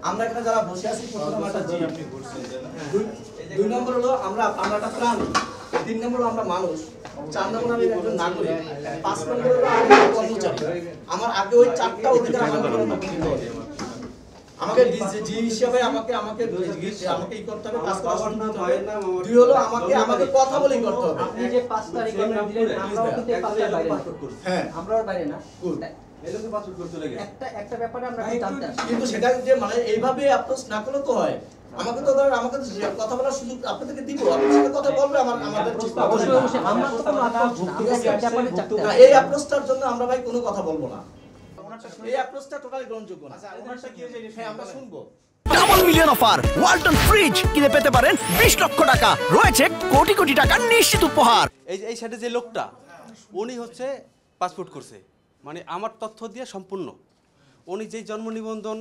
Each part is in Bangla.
আমরা এখানে যারা বসে আছি প্রথম একটা জি আপনি বলছেন যে দুই নম্বর হলো আমরা একটা প্রাণ, তিন নম্বর হলো আমরা মানুষ, চার নম্বর আমি একজন নাগরিক, পাঁচ নম্বর হলো আমি কর্মচারী। আমার আগে ওই চারটা অধিকার আমাকে জি হিসাবে আমাকে ই করতে হবে, কাজ করা করতে হবে। দুই হলো আমাকে কথা বলেই করতে হবে। আপনি যে 5 তারিখ দিলেন আমরাও কিন্তু 5 তারিখ বাইরে না। হ্যাঁ আমরাও বাইরে না। এলোকে পাসপোর্ট করতে লাগে একটা ব্যাপারে আমরা জানতে চাই কিন্তু সেটা যে মানে এইভাবে অ্যাপ্রোচ না করলে তো হয়। আমাকে তো ধর আমাকে কথা বলার সুযোগ আপনাদেরকে দিব, আপনাদের সাথে কথা বলবে আমাদের অবশ্যই আমরা তো কোনো আপ্রোচ না, ব্যাপারে চাইতে এই অ্যাপ্রোচটার জন্য আমরা ভাই কোনো কথা বলবো না। এই অ্যাপ্রোচটা টোটালি গ্রহণযোগ্য না। আচ্ছা ওনারটা কি হয়েছে হ্যাঁ আমরা শুনবো। Double million offer Walton fridge কিনে পেতে পারেন 20 লক্ষ টাকা, রয়েছে কোটি কোটি টাকার নিশ্চিত উপহার। এই সাইডে যে লোকটা উনি হচ্ছে পাসপোর্ট করছে, মানে আমার তথ্য দিয়ে সম্পূর্ণ। উনি যেই জন্ম নিবন্ধন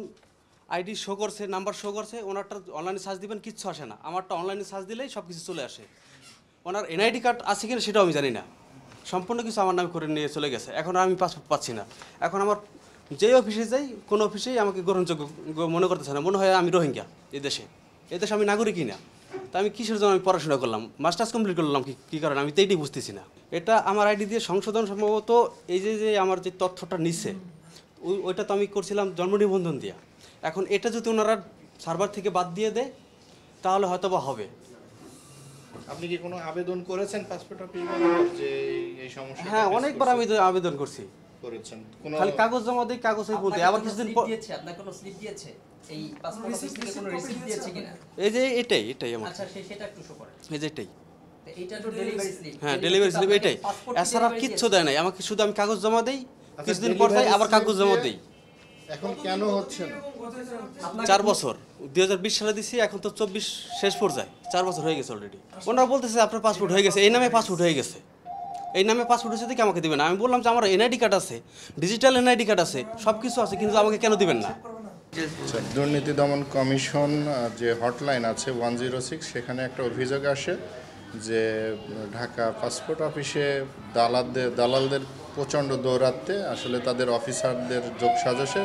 আইডি শো করছে, নাম্বার শো করছে, ওনারটা অনলাইনে সার্চ দিবেন কিচ্ছু আসে না, আমারটা অনলাইনে সার্চ দিলেই সব কিছু চলে আসে। ওনার এনআইডি কার্ড আছে কিনা সেটাও আমি জানি না, সম্পূর্ণ কিছু আমার নামে করে নিয়ে চলে গেছে। এখন আমি পাসপোর্ট পাচ্ছি না। এখন আমার যেই অফিসে যাই কোনো অফিসেই আমাকে গ্রহণযোগ্য মনে করতেছে না, মনে হয় আমি রোহিঙ্গা। এদেশে আমি নাগরিকই না। তা আমি কিসের জন্য আমি পড়াশোনা করলাম, মাস্টার্স কমপ্লিট করলাম কী কারণে আমি তো এইটাই বুঝতেছি না। এটা আমার আইডি দিয়ে সংশোধন সম্ভবত এই যে আমার যে তথ্যটা নিচ্ছে ওইটা তো আমি করছিলাম জন্ম নিবন্ধন দিয়ে। এখন এটা যদি ওনারা সার্ভার থেকে বাদ দিয়ে দেয় তাহলে হয়তো বা হবে। আপনি কি কোনো আবেদন করেছেন পাসপোর্ট অফিসে যে এই সমস্যা? হ্যাঁ অনেকবার আমি আবেদন করছি, করেছেন। কোনো খালি কাগজ জমা দিই, কাগজেই বলতে আবার কিছুদিন পর দিয়েছে আপনার কোনো স্লিপ দিয়েছে এই পাসপোর্ট অফিস থেকে কোনো রিসিপ্ট দিয়েছে কিনা? এই যে এটাই আমার। আচ্ছা সেটা একটু শো করেন। এই যে এটাই, এইটা তো ডেলিভারি স্লিপ। হ্যাঁ ডেলিভারি স্লিপ এটাই, এছাড়া কিচ্ছু দেয় নাই আমাকে। শুধু আমি কাগজ জমা দেই, কিছুদিন পর যাই আবার কাগজ জমা দেই। এখন কেন হচ্ছে না? 4 বছর 2020 সালে দিছি, এখন তো 24 শেষ পর্যায়ে, 4 বছর হয়ে গেছে অলরেডি। ওনারা বলতেছে আপনার পাসপোর্ট হয়ে গেছে, এই নামে পাসপোর্ট হয়ে গেছে, এই নামে পাসপোর্ট হচ্ছে দেখে আমাকে দিবেন না। আমি বললাম যে আমার এনআইডি কার্ড আছে, ডিজিটাল এনআইডি কার্ড আছে, সব কিছু আছে, কিন্তু আমাকে কেন দিবেন না? দুর্নীতি দমন কমিশন যে হটলাইন আছে 106, সেখানে একটা অভিযোগ আসে যে ঢাকা পাসপোর্ট অফিসে দালালদের প্রচণ্ড দৌরাত্মে আসলে তাদের অফিসারদের যোগসাজশে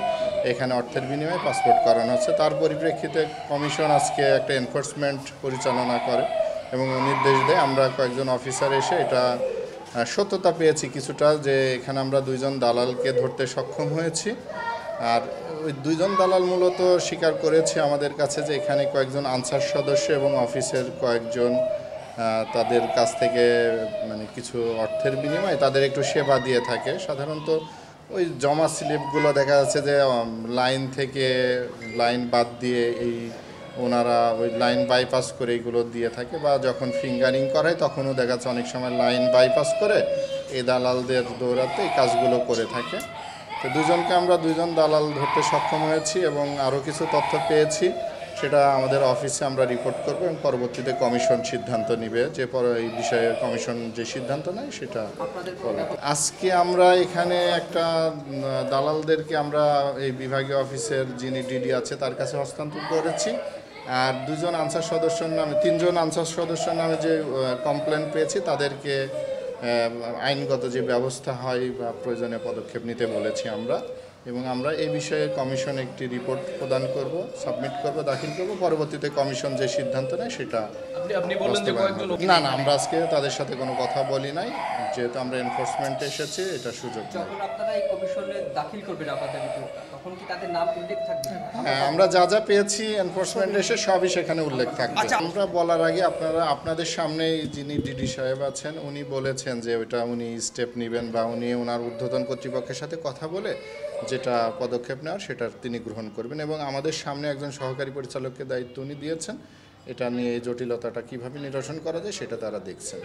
এখানে অর্থের বিনিময়ে পাসপোর্ট করানো হচ্ছে। তার পরিপ্রেক্ষিতে কমিশন আজকে একটা এনফোর্সমেন্ট পরিচালনা করে এবং নির্দেশ দেয়। আমরা কয়েকজন অফিসার এসে এটা সত্যতা পেয়েছি কিছুটা, যে এখানে আমরা 2 জন দালালকে ধরতে সক্ষম হয়েছি। আর ওই 2 জন দালাল মূলত স্বীকার করেছে আমাদের কাছে যে এখানে কয়েকজন আনসার সদস্য এবং অফিসের কয়েকজন তাদের কাছ থেকে মানে কিছু অর্থের বিনিময়ে তাদের একটু সেবা দিয়ে থাকে। সাধারণত ওই জমা স্লিপগুলো দেখা যাচ্ছে যে লাইন থেকে লাইন বাদ দিয়ে এই ওনারা ওই লাইন বাইপাস করে এইগুলো দিয়ে থাকে, বা যখন ফিঙ্গারিং করায় তখনও দেখা যাচ্ছে অনেক সময় লাইন বাইপাস করে এই দালালদের দৌড়াতে এই কাজগুলো করে থাকে। তো 2 জনকে আমরা 2 জন দালাল ধরতে সক্ষম হয়েছি এবং আরও কিছু তথ্য পেয়েছি, সেটা আমাদের অফিসে আমরা রিপোর্ট করব এবং পরবর্তীতে কমিশন সিদ্ধান্ত নেবে, যে এই বিষয়ে কমিশন যে সিদ্ধান্ত নেয় সেটা। আজকে আমরা এখানে একটা দালালদেরকে আমরা এই বিভাগীয় অফিসের যিনি ডিডি আছে তার কাছে হস্তান্তর করেছি। আর 2 জন আনসার সদস্যর নামে 3 জন আনসার সদস্যর নামে যে কমপ্লেন পেয়েছি তাদেরকে আইনগত যে ব্যবস্থা হয় বা প্রয়োজনীয় পদক্ষেপ নিতে বলেছি আমরা। এবং আমরা এই বিষয়ে কমিশন একটি রিপোর্ট প্রদান করব, সাবমিট করব, দাখিল করব। পরবর্তীতে কমিশন যে সিদ্ধান্ত নেয় সেটা আপনি বললেন যে কয়েকজন না আমরা আজকে তাদের সাথে কোনো কথা বলি নাই, যেহেতু আমরা এনফোর্সমেন্টে এসেছি এটা সুযোগ। যখন আপনারা এই কমিশনে দাখিল করবেন আপনাদের রিপোর্টটা, তখন কি তাদের নাম উল্লেখ থাকবে? হ্যাঁ আমরা যা পেয়েছি এনফোর্সমেন্ট এসে সবই সেখানে উল্লেখ থাকবে। আমরা বলার আগে আপনাদের সামনেই যিনি ডিডি সাহেব আছেন উনি বলেছেন যে ওইটা উনি স্টেপ নেবেন বা উনি ওনার ঊর্ধ্বতন কর্তৃপক্ষের সাথে কথা বলে যেটা পদক্ষেপ নেওয়ার সেটা তিনি গ্রহণ করবেন। এবং আমাদের সামনে একজন সহকারী পরিচালককে দায়িত্ব উনি দিয়েছেন, এটা নিয়ে এই জটিলতাটা কীভাবে নিরসন করা যায় সেটা তারা দেখছেন।